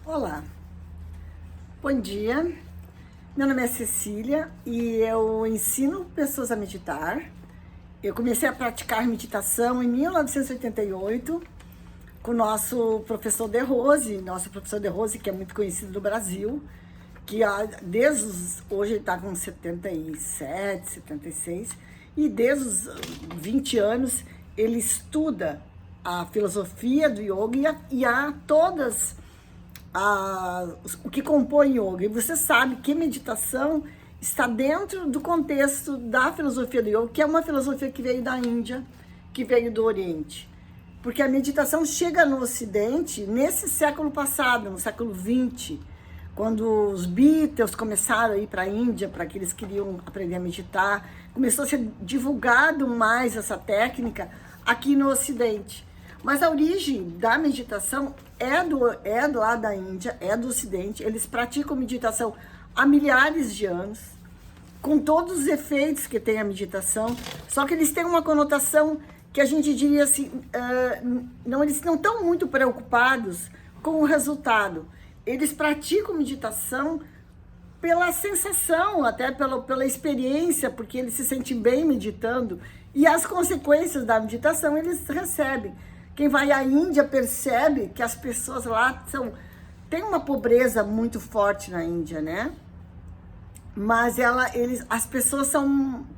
Olá, bom dia. Meu nome é Cecília e eu ensino pessoas a meditar. Eu comecei a praticar meditação em 1988 com o nosso professor De Rose, que é muito conhecido no Brasil, que hoje ele está com 77, 76, e desde os 20 anos ele estuda a filosofia do yoga e a todas o que compõe yoga. E você sabe que meditação está dentro do contexto da filosofia do yoga, que é uma filosofia que veio da Índia, que veio do Oriente. Porque a meditação chega no Ocidente nesse século passado, no século XX, quando os Beatles começaram a ir para a Índia, para que eles queriam aprender a meditar, começou a ser divulgado mais essa técnica aqui no Ocidente. Mas a origem da meditação é do lá da Índia, é do Ocidente. Eles praticam meditação há milhares de anos, com todos os efeitos que tem a meditação, só que eles têm uma conotação que a gente diria assim, eles não estão muito preocupados com o resultado. Eles praticam meditação pela sensação, até pela experiência, porque eles se sentem bem meditando, e as consequências da meditação eles recebem. Quem vai à Índia percebe que as pessoas lá tem uma pobreza muito forte na Índia, né? Mas as pessoas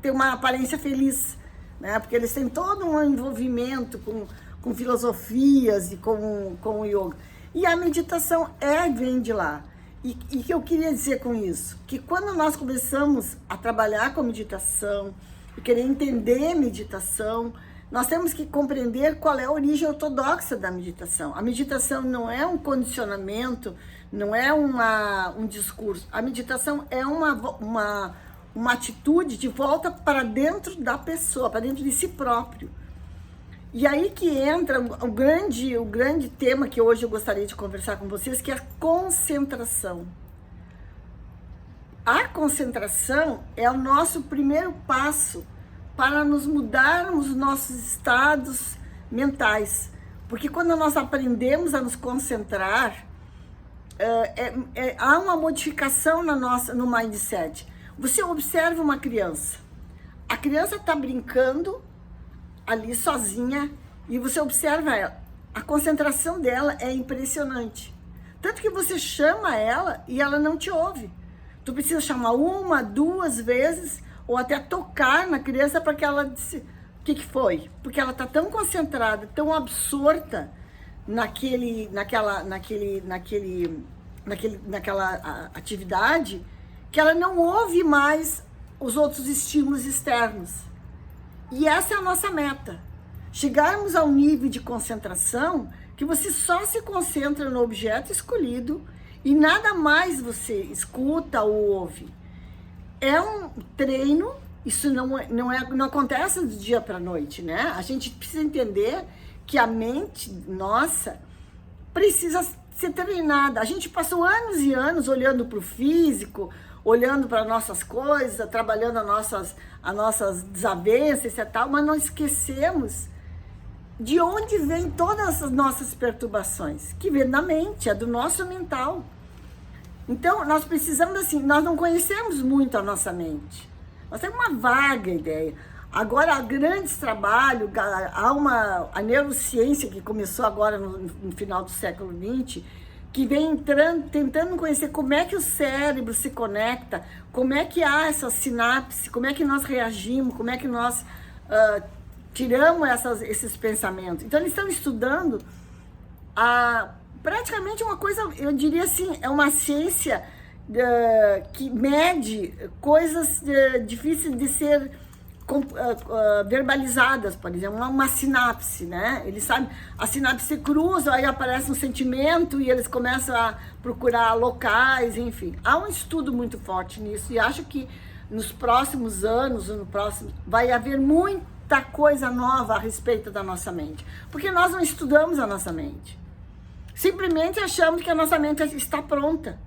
têm uma aparência feliz, né? Porque eles têm todo um envolvimento com filosofias e com o yoga. E a meditação vem de lá. E o que eu queria dizer com isso? Que quando nós começamos a trabalhar com meditação, e querer entender meditação, nós temos que compreender qual é a origem ortodoxa da meditação. A meditação não é um condicionamento, não é um discurso. A meditação é uma atitude de volta para dentro da pessoa, para dentro de si próprio. E aí que entra o grande tema que hoje eu gostaria de conversar com vocês, que é a concentração. A concentração é o nosso primeiro passo para nos mudarmos os nossos estados mentais. Porque quando nós aprendemos a nos concentrar, há uma modificação no mindset. Você observa uma criança. A criança está brincando ali sozinha e você observa ela. A concentração dela é impressionante. Tanto que você chama ela e ela não te ouve. Tu precisa chamar uma, duas vezes, ou até tocar na criança para que ela disse o que foi. Porque ela está tão concentrada, tão absorta naquela atividade, que ela não ouve mais os outros estímulos externos. E essa é a nossa meta. Chegarmos ao nível de concentração que você só se concentra no objeto escolhido e nada mais você escuta ou ouve. É um treino, isso não acontece do dia para a noite, né? A gente precisa entender que a mente nossa precisa ser treinada. A gente passou anos e anos olhando para o físico, olhando para nossas coisas, trabalhando as nossas desavenças e tal, mas não esquecemos de onde vem todas as nossas perturbações, que vem da mente, é do nosso mental. Então, nós precisamos, assim, nós não conhecemos muito a nossa mente. Nós temos uma vaga ideia. Agora, há grandes trabalhos, a neurociência que começou agora no final do século XX, que vem tentando conhecer como é que o cérebro se conecta, como é que há essa sinapse, como é que nós reagimos, como é que nós tiramos esses pensamentos. Então, eles estão estudando praticamente uma coisa, eu diria assim, é uma ciência que mede coisas difíceis de ser verbalizadas, por exemplo, uma sinapse, né? Eles sabem, a sinapse se cruza, aí aparece um sentimento e eles começam a procurar locais, enfim. Há um estudo muito forte nisso e acho que nos próximos anos, vai haver muita coisa nova a respeito da nossa mente, porque nós não estudamos a nossa mente. Simplesmente achamos que a nossa mente está pronta.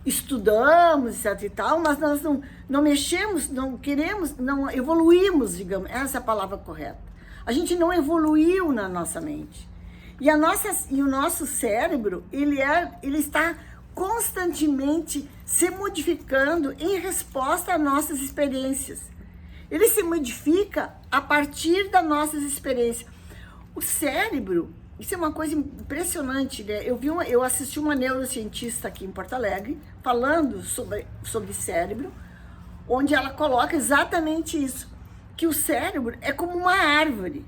Estudamos, etc e tal, mas nós não mexemos, não queremos, não evoluímos, digamos. Essa é a palavra correta. A gente não evoluiu na nossa mente. E o nosso cérebro, ele está constantemente se modificando em resposta às nossas experiências. Ele se modifica a partir das nossas experiências. O cérebro, isso é uma coisa impressionante, né? Eu assisti uma neurocientista aqui em Porto Alegre falando sobre cérebro, onde ela coloca exatamente isso, que o cérebro é como uma árvore.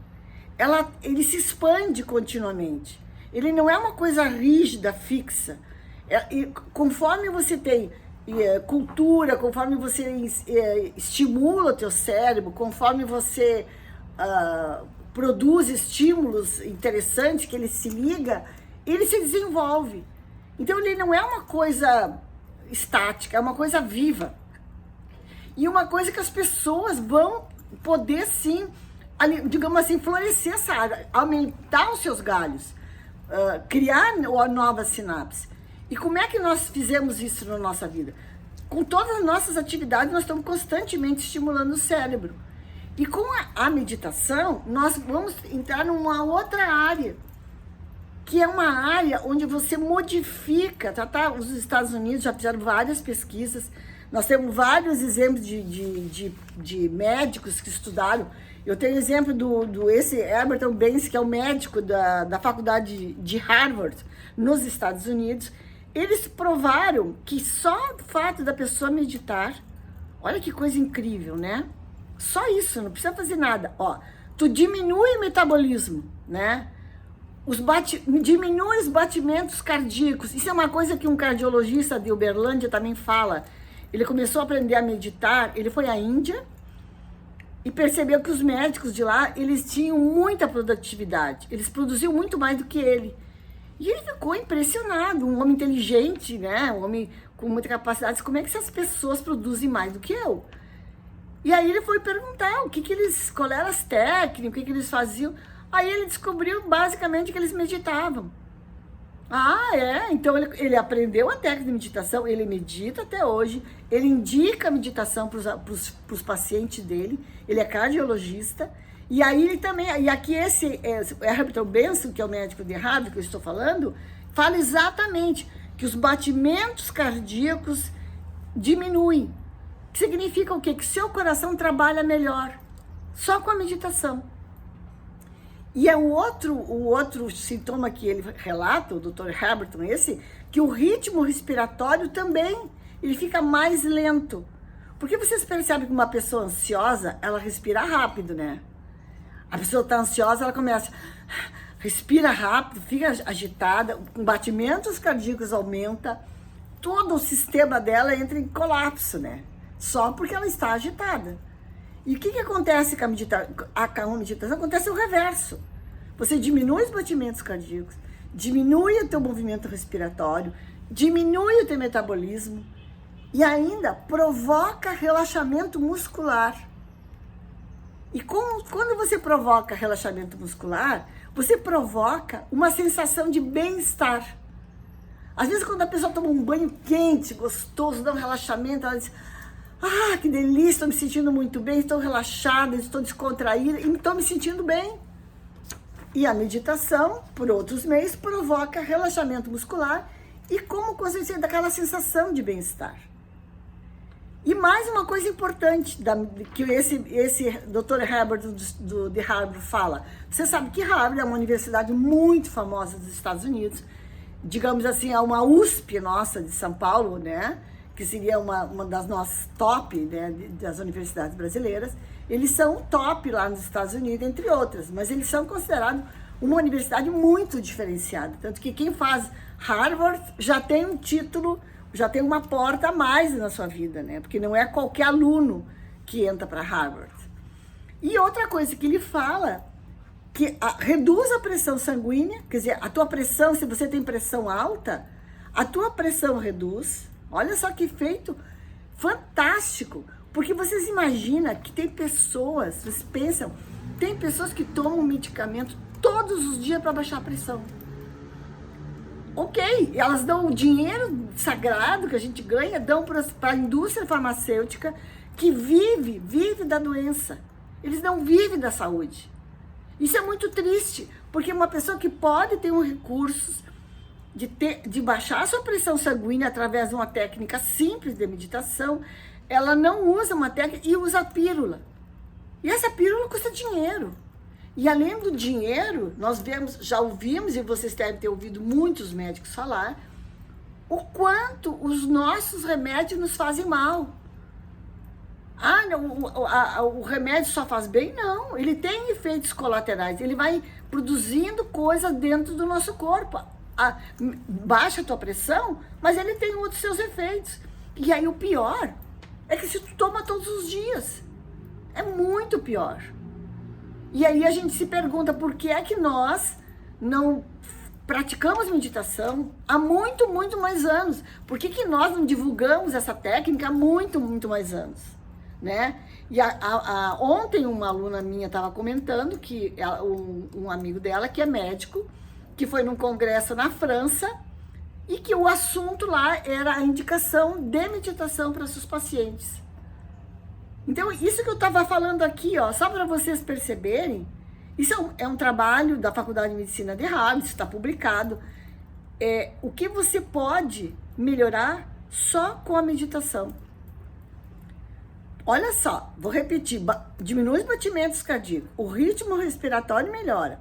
Ele se expande continuamente. Ele não é uma coisa rígida, fixa. Conforme você tem cultura, conforme você estimula o teu cérebro, conforme você produz estímulos interessantes, que ele se liga, ele se desenvolve. Então ele não é uma coisa estática, é uma coisa viva. E uma coisa que as pessoas vão poder sim, digamos assim, florescer essa área, aumentar os seus galhos, criar novas sinapses. E como é que nós fizemos isso na nossa vida? Com todas as nossas atividades, nós estamos constantemente estimulando o cérebro. E com a meditação, nós vamos entrar numa outra área, que é uma área onde você modifica, Os Estados Unidos já fizeram várias pesquisas, nós temos vários exemplos de médicos que estudaram. Eu tenho exemplo esse Herbert Benz, que é o médico da faculdade de Harvard, nos Estados Unidos. Eles provaram que só o fato da pessoa meditar, olha que coisa incrível, né? Só isso, não precisa fazer nada. Tu diminui o metabolismo, né? Diminui os batimentos cardíacos. Isso é uma coisa que um cardiologista de Uberlândia também fala. Ele começou a aprender a meditar, ele foi à Índia e percebeu que os médicos de lá, eles tinham muita produtividade. Eles produziam muito mais do que ele. E ele ficou impressionado, um homem inteligente, né? Um homem com muita capacidade. Como é que essas pessoas produzem mais do que eu? E aí ele foi perguntar qual eram as técnicas, o que eles faziam. Aí ele descobriu basicamente que eles meditavam. Então ele aprendeu a técnica de meditação, ele medita até hoje, ele indica a meditação para os pacientes dele, ele é cardiologista. E aí ele também, e aqui esse Herbert Benson, que é o médico de Harvard que eu estou falando, fala exatamente que os batimentos cardíacos diminuem. Significa o quê? Que seu coração trabalha melhor, só com a meditação. E o outro sintoma que ele relata, o Dr. Herbert, que o ritmo respiratório também, ele fica mais lento. Porque vocês percebem que uma pessoa ansiosa, ela respira rápido, né? A pessoa está ansiosa, ela começa, respira rápido, fica agitada, os batimentos cardíacos aumenta, todo o sistema dela entra em colapso, né? Só porque ela está agitada. E o que acontece com a meditação? Acontece o reverso. Você diminui os batimentos cardíacos, diminui o teu movimento respiratório, diminui o teu metabolismo e ainda provoca relaxamento muscular. E quando você provoca relaxamento muscular, você provoca uma sensação de bem-estar. Às vezes, quando a pessoa toma um banho quente, gostoso, dá um relaxamento, ela diz, que delícia, estou me sentindo muito bem, estou relaxada, estou descontraída e estou me sentindo bem. E a meditação, por outros meios, provoca relaxamento muscular e como consequência daquela sensação de bem-estar. E mais uma coisa importante que esse Dr. Herbert de Harvard fala. Você sabe que Harvard é uma universidade muito famosa dos Estados Unidos. Digamos assim, é uma USP nossa de São Paulo, né? Que seria uma das nossas top, né, das universidades brasileiras. Eles são top lá nos Estados Unidos, entre outras. Mas eles são considerados uma universidade muito diferenciada. Tanto que quem faz Harvard já tem um título, já tem uma porta a mais na sua vida, né? Porque não é qualquer aluno que entra para Harvard. E outra coisa que ele fala, que reduz a pressão sanguínea, quer dizer, a tua pressão, se você tem pressão alta, a tua pressão reduz. Olha só que feito fantástico. Porque vocês imaginam que tem pessoas, vocês pensam, tem pessoas que tomam medicamento todos os dias para baixar a pressão. Ok, elas dão o dinheiro sagrado que a gente ganha, dão para a indústria farmacêutica que vive da doença. Eles não vivem da saúde. Isso é muito triste, Porque uma pessoa que pode ter um recurso de baixar a sua pressão sanguínea através de uma técnica simples de meditação, ela não usa uma técnica e usa a pílula. E essa pílula custa dinheiro. E além do dinheiro, nós já ouvimos, e vocês devem ter ouvido muitos médicos falar, o quanto os nossos remédios nos fazem mal. O remédio só faz bem? Não, ele tem efeitos colaterais, ele vai produzindo coisas dentro do nosso corpo. Baixa a tua pressão, mas ele tem outros seus efeitos. E aí o pior é que se tu toma todos os dias, é muito pior. E aí a gente se pergunta por que é que nós não praticamos meditação há muito, muito mais anos. Por que nós não divulgamos essa técnica há muito, muito mais anos, né? E ontem uma aluna minha estava comentando que um amigo dela, que é médico, que foi num congresso na França e que o assunto lá era a indicação de meditação para seus pacientes. Então, isso que eu estava falando aqui, ó, só para vocês perceberem, isso é um trabalho da Faculdade de Medicina de Harvard, isso está publicado. O que você pode melhorar só com a meditação. Olha só, vou repetir, diminui os batimentos cardíacos, o ritmo respiratório melhora,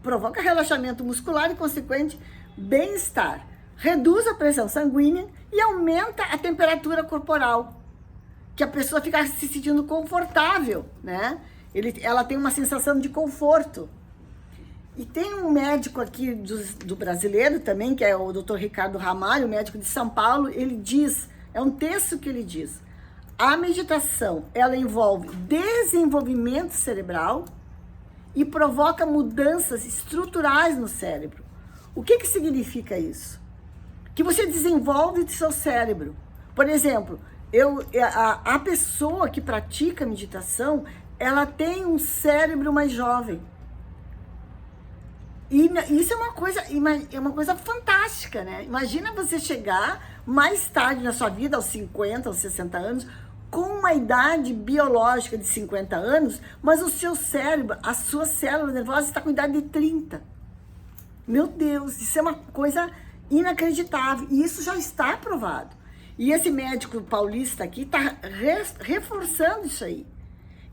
provoca relaxamento muscular e consequente bem-estar, reduz a pressão sanguínea e aumenta a temperatura corporal, que a pessoa fica se sentindo confortável, né? Ela tem uma sensação de conforto. E tem um médico aqui do brasileiro também, que é o Dr. Ricardo Ramalho, médico de São Paulo, ele diz, é um texto que ele diz, a meditação, ela envolve desenvolvimento cerebral e provoca mudanças estruturais no cérebro. O que significa isso? Que você desenvolve o seu cérebro. Por exemplo, a pessoa que pratica meditação, ela tem um cérebro mais jovem. E isso é uma coisa fantástica, né? Imagina você chegar mais tarde na sua vida, aos 50, aos 60 anos, com uma idade biológica de 50 anos, mas o seu cérebro, a sua célula nervosa está com idade de 30. Meu Deus, isso é uma coisa inacreditável. E isso já está aprovado. E esse médico paulista aqui está reforçando isso aí.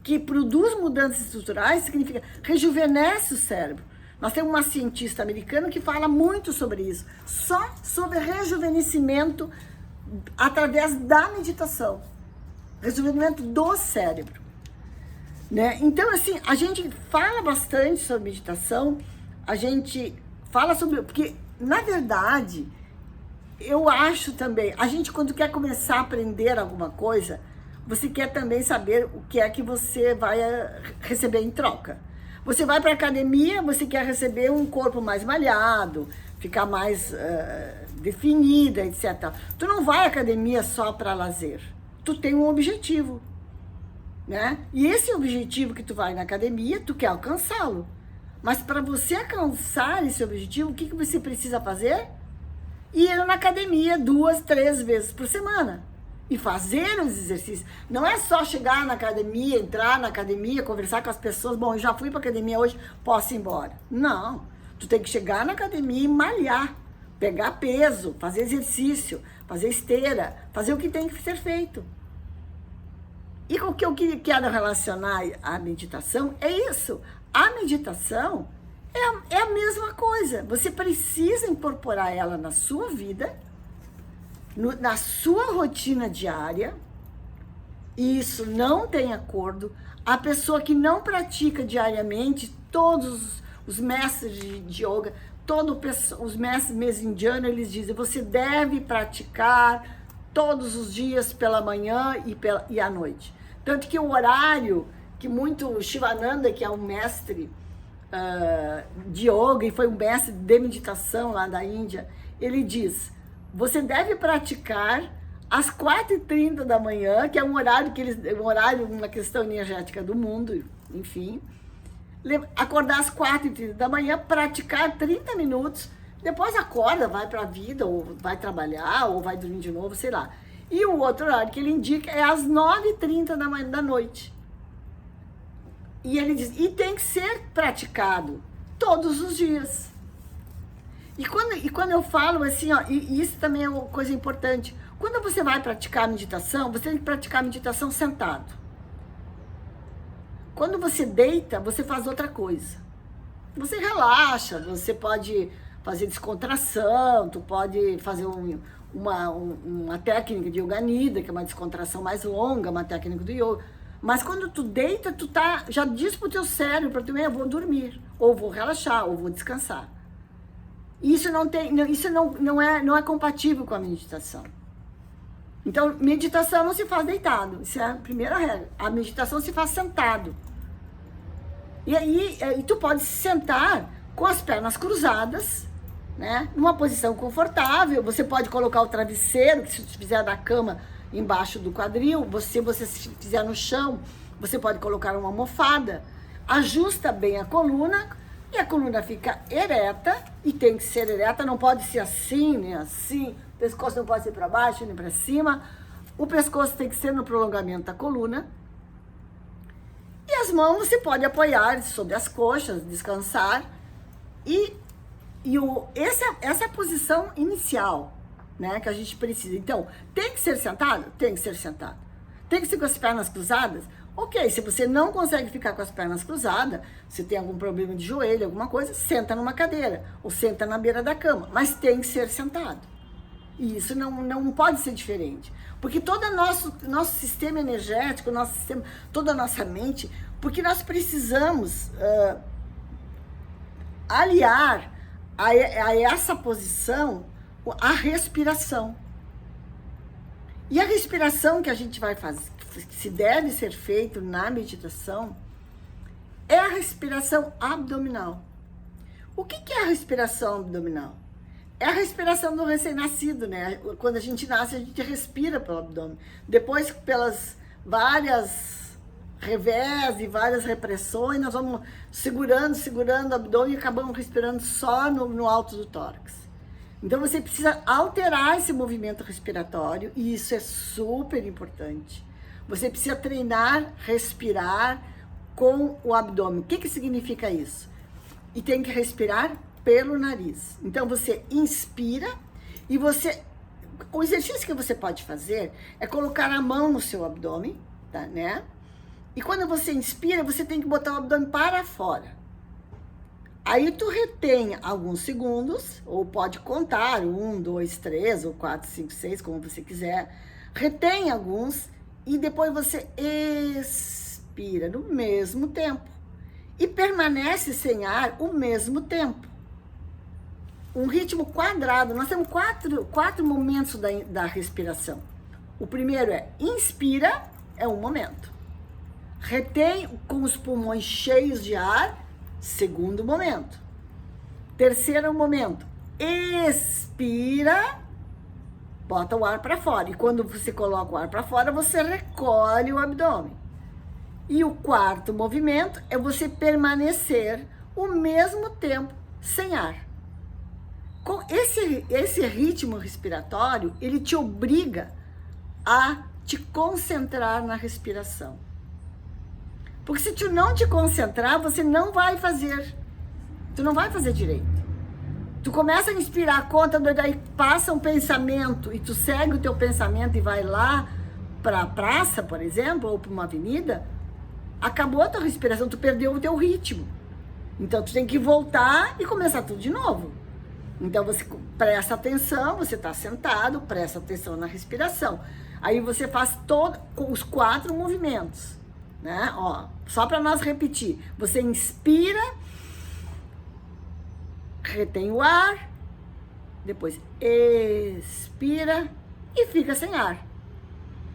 Que produz mudanças estruturais significa rejuvenesce o cérebro. Nós temos uma cientista americana que fala muito sobre isso. Só sobre rejuvenescimento através da meditação. Rejuvenescimento do cérebro. Né? Então, assim, a gente fala bastante sobre meditação. A gente fala sobre... Porque, na verdade... Eu acho também, a gente quando quer começar a aprender alguma coisa, você quer também saber o que é que você vai receber em troca. Você vai para a academia, você quer receber um corpo mais malhado, ficar mais definida, etc. Tu não vai à academia só para lazer, tu tem um objetivo, né? E esse objetivo que tu vai na academia, tu quer alcançá-lo. Mas para você alcançar esse objetivo, o que você precisa fazer? Ir na academia 2, 3 vezes por semana e fazer os exercícios. Não é só chegar na academia, entrar na academia, conversar com as pessoas, bom, eu já fui para academia hoje, posso ir embora. Não, tu tem que chegar na academia e malhar, pegar peso, fazer exercício, fazer esteira, fazer o que tem que ser feito. E o que eu quero relacionar à meditação é isso. A meditação é a mesma coisa. Você precisa incorporar ela na sua vida, na sua rotina diária. E isso não tem acordo. A pessoa que não pratica diariamente, todos os mestres de yoga, os mestres indianos, eles dizem, você deve praticar todos os dias pela manhã e à noite. Tanto que o horário que muito Shivananda, que é um mestre de yoga e foi um mestre de meditação lá da Índia, ele diz, você deve praticar às 4h30 da manhã, que é um horário, uma questão energética do mundo, enfim, acordar às 4h30 da manhã, praticar 30 minutos, depois acorda, vai para a vida, ou vai trabalhar, ou vai dormir de novo, sei lá. E o outro horário que ele indica é às 9h30 da noite. E ele diz, e tem que ser praticado todos os dias. E quando eu falo assim, ó, e isso também é uma coisa importante, quando você vai praticar meditação, você tem que praticar meditação sentado. Quando você deita, você faz outra coisa. Você relaxa, você pode fazer descontração, tu pode fazer uma técnica de Yoga Nidra, que é uma descontração mais longa, uma técnica do yoga. Mas quando tu deita, já diz pro teu cérebro, eu vou dormir, ou vou relaxar, ou vou descansar. Isso não é compatível com a meditação. Então, meditação não se faz deitado, isso é a primeira regra. A meditação se faz sentado. E aí, tu pode se sentar com as pernas cruzadas, né? Numa posição confortável. Você pode colocar o travesseiro, que se você fizer da cama, embaixo do quadril. Se você fizer no chão, você pode colocar uma almofada. Ajusta bem a coluna e a coluna fica ereta, e tem que ser ereta, não pode ser assim, nem assim. O pescoço não pode ser para baixo, nem para cima. O pescoço tem que ser no prolongamento da coluna. E as mãos você pode apoiar sobre as coxas, descansar. Essa é a posição inicial, né, que a gente precisa. Então, tem que ser sentado? Tem que ser sentado. Tem que ser com as pernas cruzadas? Ok, se você não consegue ficar com as pernas cruzadas, se tem algum problema de joelho, alguma coisa, senta numa cadeira ou senta na beira da cama, mas tem que ser sentado. E isso não pode ser diferente, porque todo nosso sistema energético, toda a nossa mente, porque nós precisamos aliar a essa posição a respiração. E a respiração que a gente vai fazer, que se deve ser feito na meditação, é a respiração abdominal. O que é a respiração abdominal? É a respiração do recém-nascido, né? Quando a gente nasce, a gente respira pelo abdômen. Depois, pelas várias revés e várias repressões, nós vamos segurando o abdômen e acabamos respirando só no alto do tórax. Então, você precisa alterar esse movimento respiratório, e isso é super importante. Você precisa treinar, respirar com o abdômen. O que significa isso? E tem que respirar pelo nariz. Então, você inspira e o exercício que você pode fazer é colocar a mão no seu abdômen, tá, né? E quando você inspira, você tem que botar o abdômen para fora. Aí tu retém alguns segundos, ou pode contar 1, 2, 3, ou 4, 5, 6, como você quiser. Retém alguns e depois você expira no mesmo tempo. E permanece sem ar o mesmo tempo. Um ritmo quadrado. Nós temos quatro momentos da respiração. O primeiro é inspira, é um momento. Retém com os pulmões cheios de ar, segundo momento. Terceiro momento, expira, bota o ar para fora. E quando você coloca o ar para fora, você recolhe o abdômen. E o quarto movimento é você permanecer o mesmo tempo sem ar. Com esse ritmo respiratório, ele te obriga a te concentrar na respiração. Porque se tu não te concentrar, você não vai fazer. Tu não vai fazer direito. Tu começa a inspirar, conta, daí passa um pensamento e tu segue o teu pensamento e vai lá para a praça, por exemplo, ou para uma avenida, acabou a tua respiração, tu perdeu o teu ritmo. Então tu tem que voltar e começar tudo de novo. Então você presta atenção, você está sentado, presta atenção na respiração. Aí você faz os 4 movimentos, né? Ó, só para nós repetir. Você inspira, retém o ar, depois expira e fica sem ar.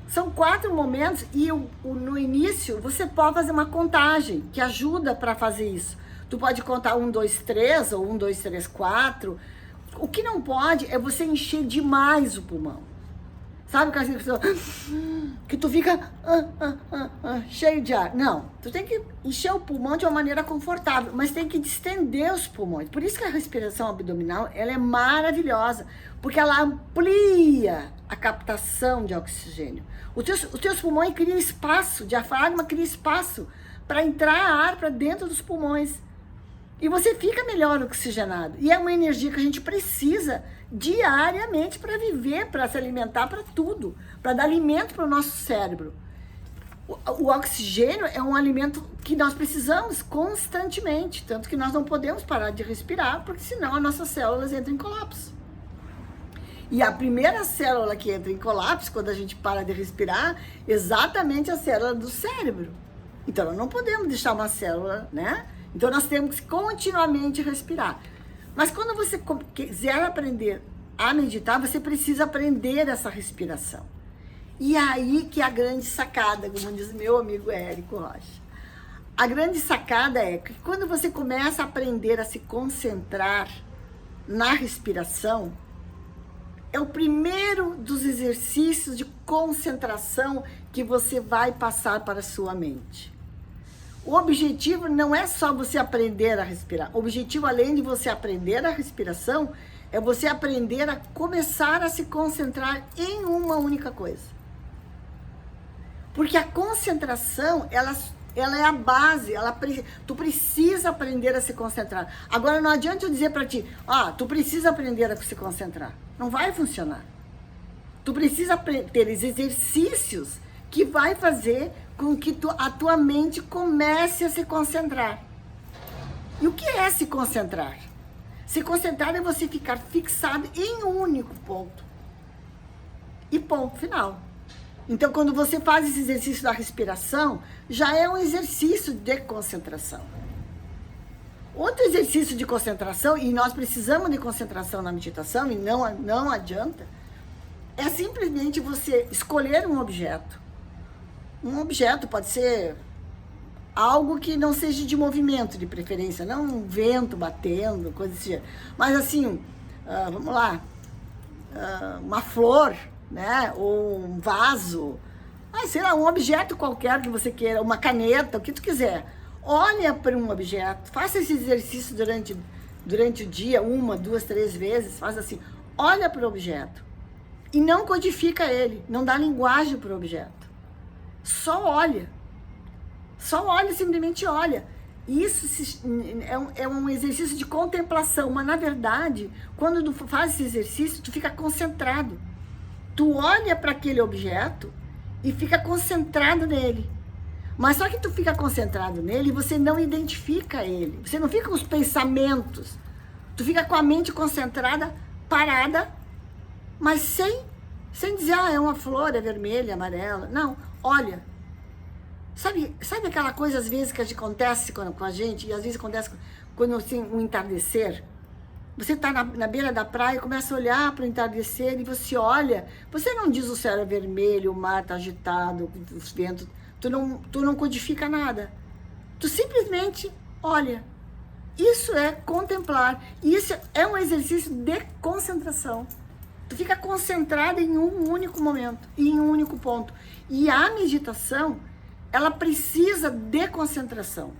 São 4 momentos e no início você pode fazer uma contagem que ajuda para fazer isso. Tu pode contar 1, 2, 3 ou 1, 2, 3, 4. O que não pode é você encher demais o pulmão. Sabe que tu fica cheio de ar. Não, tu tem que encher o pulmão de uma maneira confortável, mas tem que distender os pulmões. Por isso que a respiração abdominal, ela é maravilhosa, porque ela amplia a captação de oxigênio. Os teus pulmões criam espaço, o diafragma cria espaço para entrar ar para dentro dos pulmões. E você fica melhor oxigenado. E é uma energia que a gente precisa diariamente para viver, para se alimentar, para tudo. Para dar alimento para o nosso cérebro. O oxigênio é um alimento que nós precisamos constantemente. Tanto que nós não podemos parar de respirar, porque senão as nossas células entram em colapso. E a primeira célula que entra em colapso, quando a gente para de respirar, é exatamente a célula do cérebro. Então, nós não podemos deixar uma célula, né? Então, nós temos que continuamente respirar. Mas quando você quiser aprender a meditar, você precisa aprender essa respiração. E aí que é a grande sacada, como diz meu amigo Érico Rocha. A grande sacada é que quando você começa a aprender a se concentrar na respiração, é o primeiro dos exercícios de concentração que você vai passar para a sua mente. O objetivo não é só você aprender a respirar. O objetivo, além de você aprender a respiração, é você aprender a começar a se concentrar em uma única coisa. Porque a concentração, ela é a base. Tu precisa aprender a se concentrar. Agora, não adianta eu dizer para ti, tu precisa aprender a se concentrar. Não vai funcionar. Tu precisa ter exercícios que vai fazer com que a tua mente comece a se concentrar. E o que é se concentrar? Se concentrar é você ficar fixado em um único ponto. E ponto final. Então, quando você faz esse exercício da respiração, já é um exercício de concentração. Outro exercício de concentração, e nós precisamos de concentração na meditação, e não adianta, é simplesmente você escolher um objeto. Um objeto pode ser algo que não seja de movimento, de preferência, não um vento batendo, coisa assim. Mas assim, vamos lá, uma flor, né? Ou um vaso, sei lá, um objeto qualquer que você queira, uma caneta, o que tu quiser. Olha para um objeto, faça esse exercício durante o dia, 1, 2, 3 vezes, faz assim, olha para o objeto e não codifica ele, não dá linguagem para o objeto. Só olha, simplesmente olha. Isso é um exercício de contemplação, mas na verdade, quando tu faz esse exercício, tu fica concentrado. Tu olha para aquele objeto e fica concentrado nele. Mas só que tu fica concentrado nele e você não identifica ele. Você não fica com os pensamentos. Tu fica com a mente concentrada, parada, mas sem dizer, é uma flor, é vermelha, amarela. Não, olha. Sabe aquela coisa, às vezes, que acontece com a gente, e às vezes acontece quando assim, um entardecer? Você está na beira da praia e começa a olhar para o entardecer e você olha, você não diz o céu é vermelho, o mar está agitado, os ventos, tu não codifica nada. Tu simplesmente olha. Isso é contemplar. Isso é um exercício de concentração. Tu fica concentrado em um único momento, em um único ponto. E a meditação, ela precisa de concentração.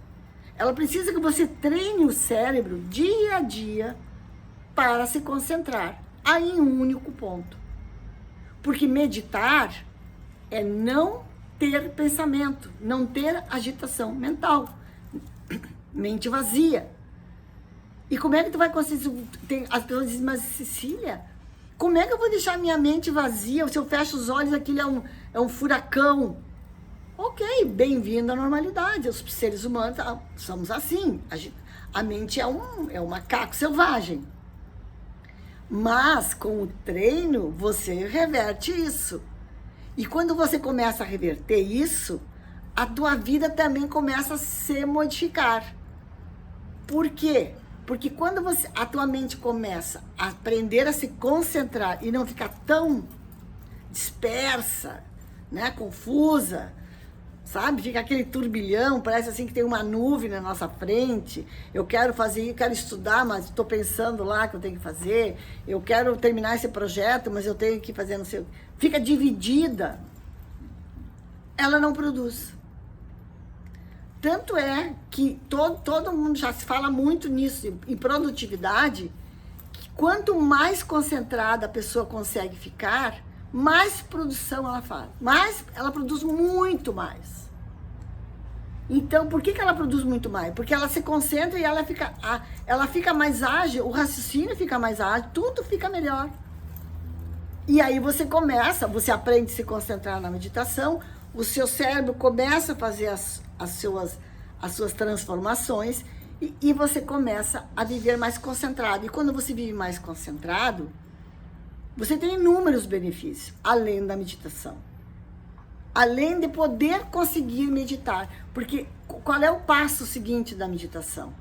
Ela precisa que você treine o cérebro dia a dia para se concentrar em um único ponto. Porque meditar é não ter pensamento, não ter agitação mental, mente vazia. E como é que tu vai conseguir? As pessoas dizem, mas Cecília, como é que eu vou deixar minha mente vazia? Se eu fecho os olhos, aquilo é um furacão. Ok, bem-vindo à normalidade. Os seres humanos somos assim. A mente é um macaco selvagem. Mas com o treino, você reverte isso. E quando você começa a reverter isso, a tua vida também começa a se modificar. Por quê? Porque quando a tua mente começa a aprender a se concentrar e não ficar tão dispersa, né, confusa, sabe? Fica aquele turbilhão, parece assim que tem uma nuvem na nossa frente. Eu quero estudar, mas estou pensando lá que eu tenho que fazer. Eu quero terminar esse projeto, mas eu tenho que fazer não sei o que. Fica dividida. Ela não produz. Tanto é que todo mundo já se fala muito nisso, em produtividade, que quanto mais concentrada a pessoa consegue ficar, mais produção ela faz. Ela produz muito mais. Então, por que ela produz muito mais? Porque ela se concentra e ela fica mais ágil, o raciocínio fica mais ágil, tudo fica melhor. E aí você aprende a se concentrar na meditação, o seu cérebro começa a fazer as suas transformações e você começa a viver mais concentrado. E quando você vive mais concentrado, você tem inúmeros benefícios, além da meditação. Além de poder conseguir meditar. Porque qual é o passo seguinte da meditação?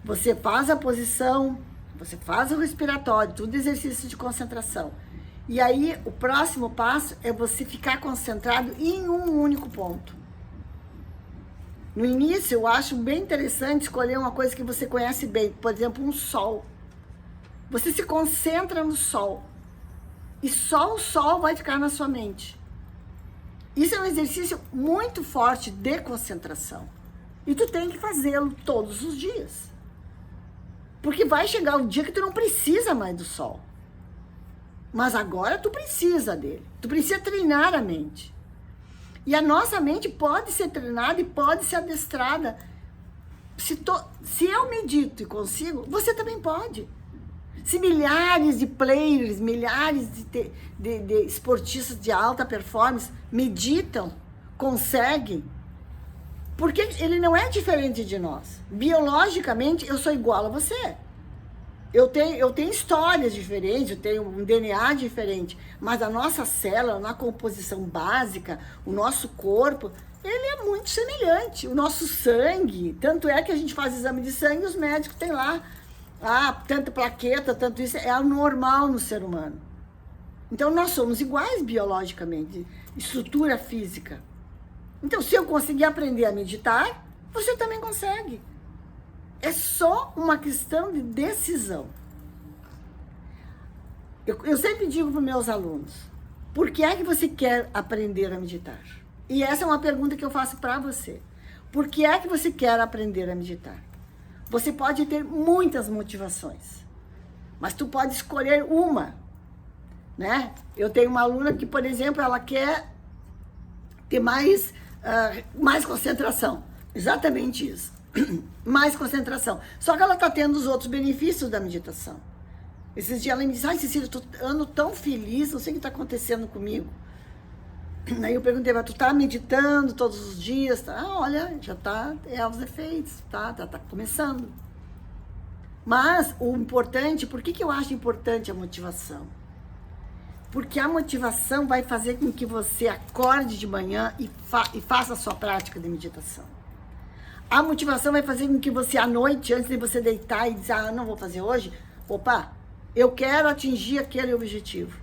Você faz a posição, você faz o respiratório, tudo exercício de concentração. E aí, o próximo passo é você ficar concentrado em um único ponto. No início, eu acho bem interessante escolher uma coisa que você conhece bem, por exemplo, um sol. Você se concentra no sol. E só o sol vai ficar na sua mente. Isso é um exercício muito forte de concentração. E tu tem que fazê-lo todos os dias. Porque vai chegar o dia que tu não precisa mais do sol. Mas agora tu precisa dele. Tu precisa treinar a mente. E a nossa mente pode ser treinada e pode ser adestrada. Se eu medito e consigo, você também pode. Se milhares de players, milhares de esportistas de alta performance meditam, conseguem, porque ele não é diferente de nós. Biologicamente, eu sou igual a você. Eu tenho histórias diferentes, eu tenho um DNA diferente, mas a nossa célula, na composição básica, o nosso corpo, ele é muito semelhante. O nosso sangue, tanto é que a gente faz exame de sangue e os médicos têm lá, tanto plaqueta, tanto isso, é anormal no ser humano. Então, nós somos iguais biologicamente, estrutura física. Então, se eu conseguir aprender a meditar, você também consegue. É só uma questão de decisão. Eu sempre digo para os meus alunos, por que é que você quer aprender a meditar? E essa é uma pergunta que eu faço para você. Por que é que você quer aprender a meditar? Você pode ter muitas motivações, mas tu pode escolher uma, né? Eu tenho uma aluna que, por exemplo, ela quer ter mais concentração. Exatamente isso. Mais concentração. Só que ela está tendo os outros benefícios da meditação. Esses dias ela me disse, Cecília, eu ando tão feliz, não sei o que está acontecendo comigo. Aí eu perguntei, mas tu tá meditando todos os dias? Olha, já tá, os efeitos, tá começando. Mas o importante, por que eu acho importante a motivação? Porque a motivação vai fazer com que você acorde de manhã e faça a sua prática de meditação. A motivação vai fazer com que você, à noite, antes de você deitar e dizer, não vou fazer hoje, eu quero atingir aquele objetivo.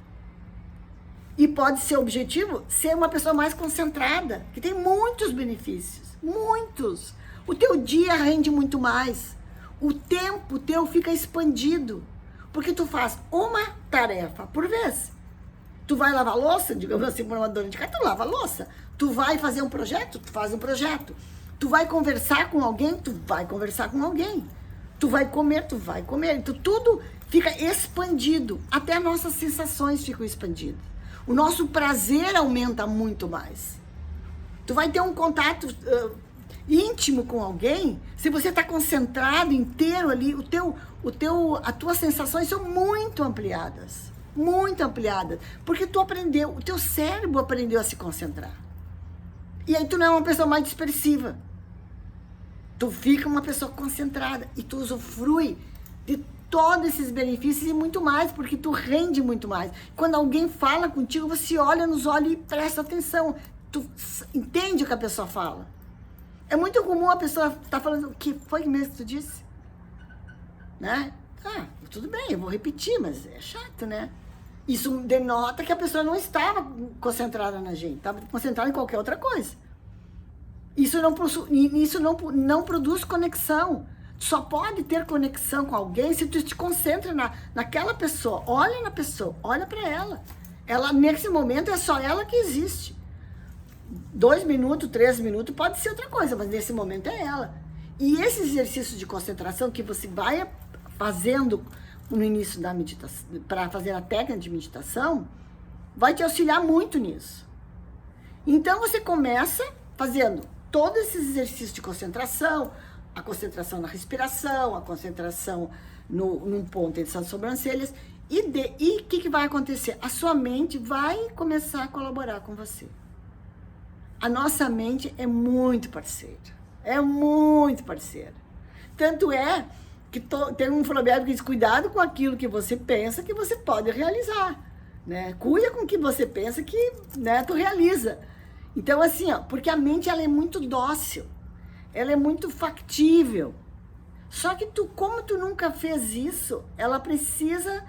E pode ser o objetivo ser uma pessoa mais concentrada, que tem muitos benefícios, muitos. O teu dia rende muito mais. O tempo teu fica expandido, porque tu faz uma tarefa por vez. Tu vai lavar louça, digamos assim, por uma dona de casa, tu lava a louça. Tu vai fazer um projeto, tu faz um projeto. Tu vai conversar com alguém, tu vai conversar com alguém. Tu vai comer, tu vai comer. Então tudo fica expandido, até as nossas sensações ficam expandidas. O nosso prazer aumenta muito mais. Tu vai ter um contato íntimo com alguém, se você está concentrado inteiro ali, as tuas sensações são muito ampliadas. Muito ampliadas. Porque o teu cérebro aprendeu a se concentrar. E aí tu não é uma pessoa mais dispersiva. Tu fica uma pessoa concentrada e tu usufrui de todos esses benefícios e muito mais, porque tu rende muito mais. Quando alguém fala contigo, você olha nos olhos e presta atenção. Tu entende o que a pessoa fala. É muito comum a pessoa estar falando, o que foi mesmo que tu disse? Né? Tudo bem, eu vou repetir, mas é chato, né? Isso denota que a pessoa não estava concentrada na gente, estava concentrada em qualquer outra coisa. Isso não produz conexão. Só pode ter conexão com alguém se tu te concentra naquela pessoa. Olha na pessoa, olha para ela. Ela, nesse momento, é só ela que existe. 2 minutos, 3 minutos, pode ser outra coisa, mas nesse momento é ela. E esse exercício de concentração que você vai fazendo no início da meditação, para fazer a técnica de meditação, vai te auxiliar muito nisso. Então, você começa fazendo todos esses exercícios de concentração, a concentração na respiração, a concentração num ponto entre as sobrancelhas, e o que vai acontecer? A sua mente vai começar a colaborar com você. A nossa mente é muito parceira. É muito parceira. Tanto é que tem um provérbio que diz, cuidado com aquilo que você pensa que você pode realizar, né? Cuida com o que você pensa que, né, tu realiza. Então, assim, ó, porque a mente, ela é muito dócil, ela é muito factível. Só que como tu nunca fez isso, ela precisa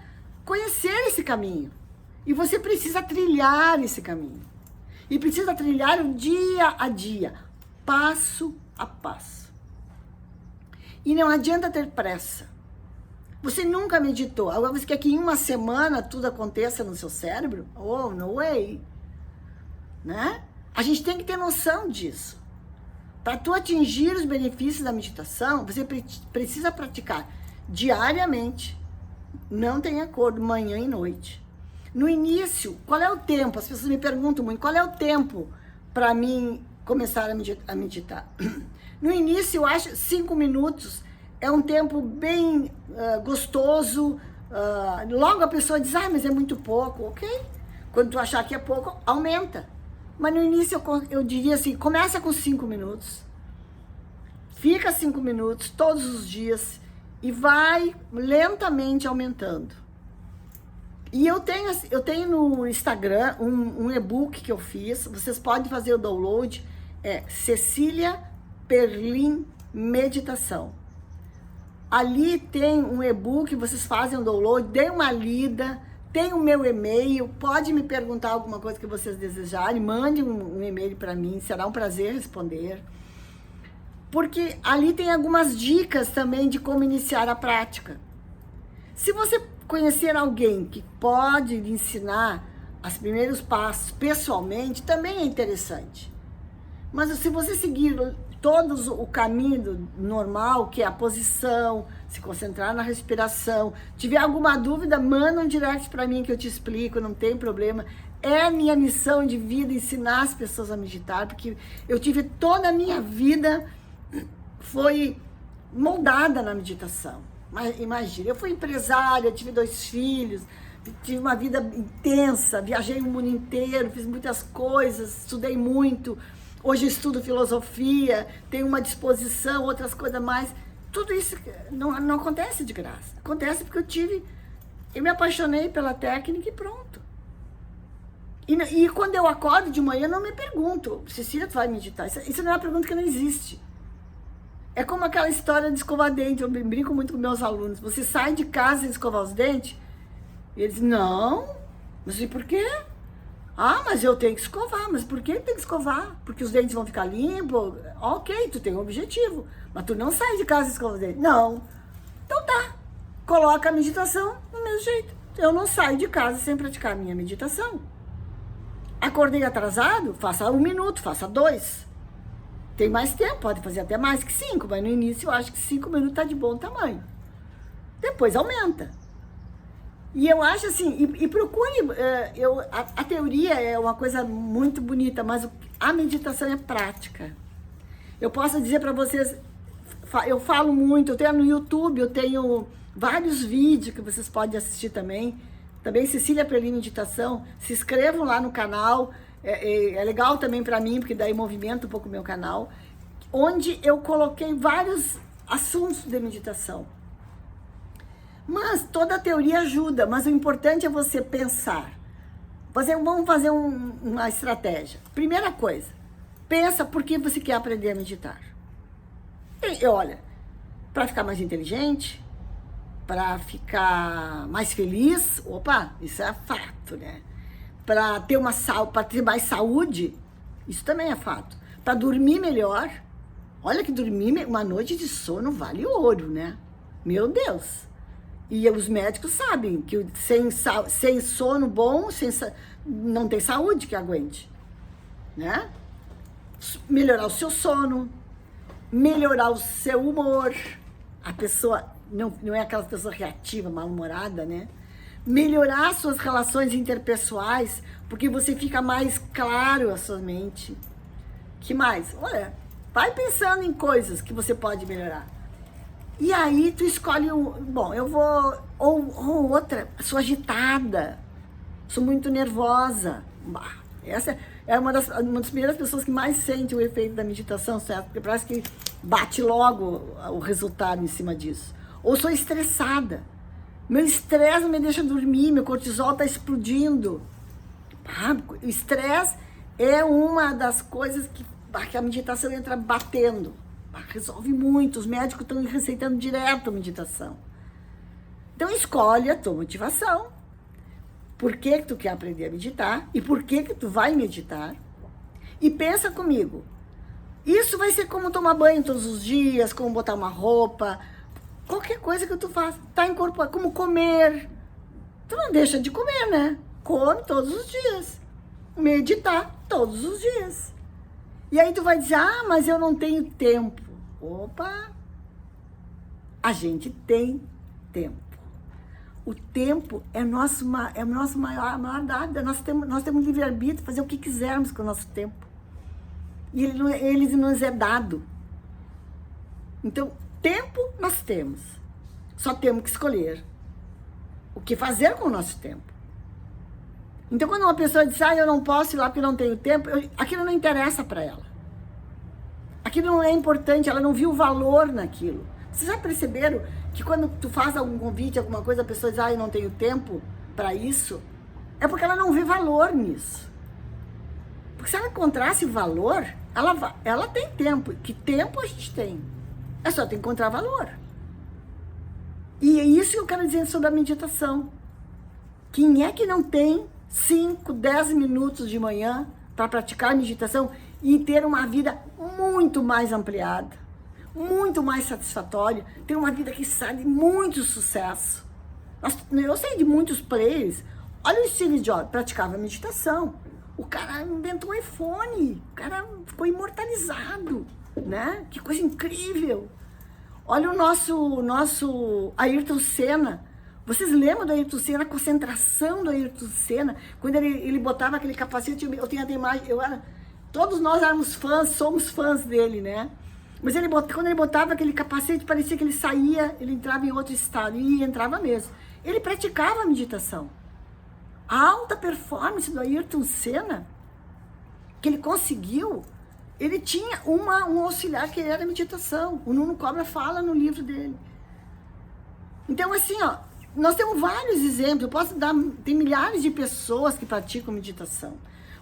conhecer esse caminho. E você precisa trilhar esse caminho. E precisa trilhar o dia a dia, passo a passo. E não adianta ter pressa. Você nunca meditou. Agora você quer que em uma semana tudo aconteça no seu cérebro? Oh, no way. Né? A gente tem que ter noção disso. Para tu atingir os benefícios da meditação, você precisa praticar diariamente. Não tem acordo, manhã e noite. No início, qual é o tempo? As pessoas me perguntam muito, qual é o tempo para mim começar a meditar? No início, eu acho 5 minutos é um tempo bem gostoso. Logo a pessoa diz, mas é muito pouco, ok? Quando tu achar que é pouco, aumenta. Mas no início eu diria assim, começa com 5 minutos. Fica 5 minutos todos os dias e vai lentamente aumentando. E eu tenho no Instagram um e-book que eu fiz, vocês podem fazer o download, é Cecília Perlin Meditação. Ali tem um e-book, vocês fazem o download, dêem uma lida, tem o meu e-mail, pode me perguntar alguma coisa que vocês desejarem, mande um e-mail para mim, será um prazer responder. Porque ali tem algumas dicas também de como iniciar a prática. Se você conhecer alguém que pode lhe ensinar os primeiros passos pessoalmente, também é interessante. Mas se você seguir todos o caminho normal, que é a posição, se concentrar na respiração, tiver alguma dúvida, manda um direct para mim que eu te explico, não tem problema. É a minha missão de vida ensinar as pessoas a meditar, porque eu tive toda a minha vida foi moldada na meditação. Mas imagina, eu fui empresária, tive 2 filhos, tive uma vida intensa, viajei o mundo inteiro, fiz muitas coisas, estudei muito. Hoje eu estudo filosofia, tenho uma disposição, outras coisas mais. Tudo isso não acontece de graça. Acontece porque eu me apaixonei pela técnica e pronto. E quando eu acordo de manhã, eu não me pergunto, Cecília, tu vai meditar? Isso não é uma pergunta que não existe. É como aquela história de escovar dente, eu brinco muito com meus alunos. Você sai de casa e escovar os dentes? E eles, não, mas e por quê? Mas eu tenho que escovar. Mas por que tem que escovar? Porque os dentes vão ficar limpos? Ok, tu tem um objetivo. Mas tu não sai de casa e escova os dentes. Não. Então tá. Coloca a meditação do mesmo jeito. Eu não saio de casa sem praticar a minha meditação. Acordei atrasado? Faça 1 minuto, faça 2. Tem mais tempo, pode fazer até mais que 5, mas no início eu acho que 5 minutos tá de bom tamanho. Depois aumenta. E eu acho assim, e procure, a teoria é uma coisa muito bonita, mas a meditação é prática. Eu posso dizer para vocês, eu falo muito, eu tenho no YouTube, eu tenho vários vídeos que vocês podem assistir também Cecília Perlin Meditação, se inscrevam lá no canal, é legal também para mim, porque daí movimenta um pouco o meu canal, onde eu coloquei vários assuntos de meditação. Mas toda a teoria ajuda, mas o importante é você pensar. Vamos fazer uma estratégia. Primeira coisa, pensa por que você quer aprender a meditar. E olha, para ficar mais inteligente, para ficar mais feliz, isso é fato, né? Para ter mais saúde, isso também é fato. Para dormir melhor, olha que dormir uma noite de sono vale ouro, né? Meu Deus! E os médicos sabem que sem sono bom, não tem saúde que aguente, né? Melhorar o seu sono, melhorar o seu humor. A pessoa não é aquela pessoa reativa, mal-humorada, né? Melhorar suas relações interpessoais, porque você fica mais claro a sua mente. Que mais? Olha, Vai pensando em coisas que você pode melhorar. E aí tu escolhe bom, eu vou, ou outra, sou agitada, sou muito nervosa. Essa é uma das primeiras pessoas que mais sente o efeito da meditação, certo? Porque parece que bate logo o resultado em cima disso. Ou sou estressada. Meu estresse não me deixa dormir, meu cortisol está explodindo. O estresse é uma das coisas que a meditação entra batendo. Resolve muito, os médicos estão receitando direto a meditação. Então escolhe a tua motivação. Por que tu quer aprender a meditar e por que tu vai meditar. E pensa comigo, isso vai ser como tomar banho todos os dias, como botar uma roupa, qualquer coisa que tu faça, tá incorporado, como comer. Tu não deixa de comer, né? Come todos os dias. Meditar todos os dias. E aí tu vai dizer, mas eu não tenho tempo. Opa! A gente tem tempo. O tempo é o nosso maior dado. Nós temos livre-arbítrio, fazer o que quisermos com o nosso tempo. E ele nos é dado. Então, tempo nós temos. Só temos que escolher o que fazer com o nosso tempo. Então, quando uma pessoa diz, eu não posso ir lá porque não tenho tempo, aquilo não interessa para ela. Aquilo não é importante, ela não viu o valor naquilo. Vocês já perceberam que quando tu faz algum convite, alguma coisa, a pessoa diz, eu não tenho tempo para isso? É porque ela não vê valor nisso. Porque se ela encontrasse valor, ela tem tempo. Que tempo a gente tem? É só ter que encontrar valor. E é isso que eu quero dizer sobre a meditação. Quem é que não tem 5, 10 minutos de manhã para praticar meditação e ter uma vida muito mais ampliada, muito mais satisfatória, ter uma vida que sai de muito sucesso. Eu sei de muitos players. Olha o Steve Jobs, praticava meditação. O cara inventou um iPhone, o cara ficou imortalizado, né? Que coisa incrível. Olha o nosso Ayrton Senna. Vocês lembram do Ayrton Senna, a concentração do Ayrton Senna, quando ele botava aquele capacete, eu tenho até imagem, todos nós éramos fãs, somos fãs dele, né? Mas quando ele botava aquele capacete, parecia que ele saía, ele entrava em outro estado, e entrava mesmo. Ele praticava a meditação. A alta performance do Ayrton Senna, que ele conseguiu, ele tinha um auxiliar que era a meditação. O Nuno Cobra fala no livro dele. Então, assim, nós temos vários exemplos. Eu posso dar, tem milhares de pessoas que praticam meditação.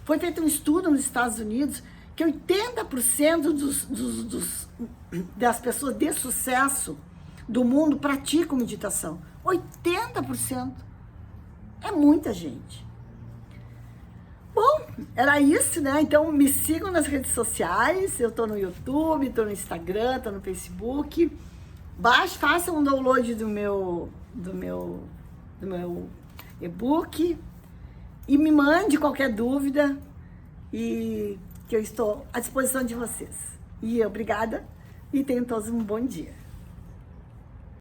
Foi feito um estudo nos Estados Unidos que 80% das pessoas de sucesso do mundo praticam meditação. 80%. É muita gente. Bom, era isso, né? Então me sigam nas redes sociais. Eu tô no YouTube, tô no Instagram, tô no Facebook. Façam um download do meu e-book e me mande qualquer dúvida e que eu estou à disposição de vocês. E obrigada e tenham todos um bom dia.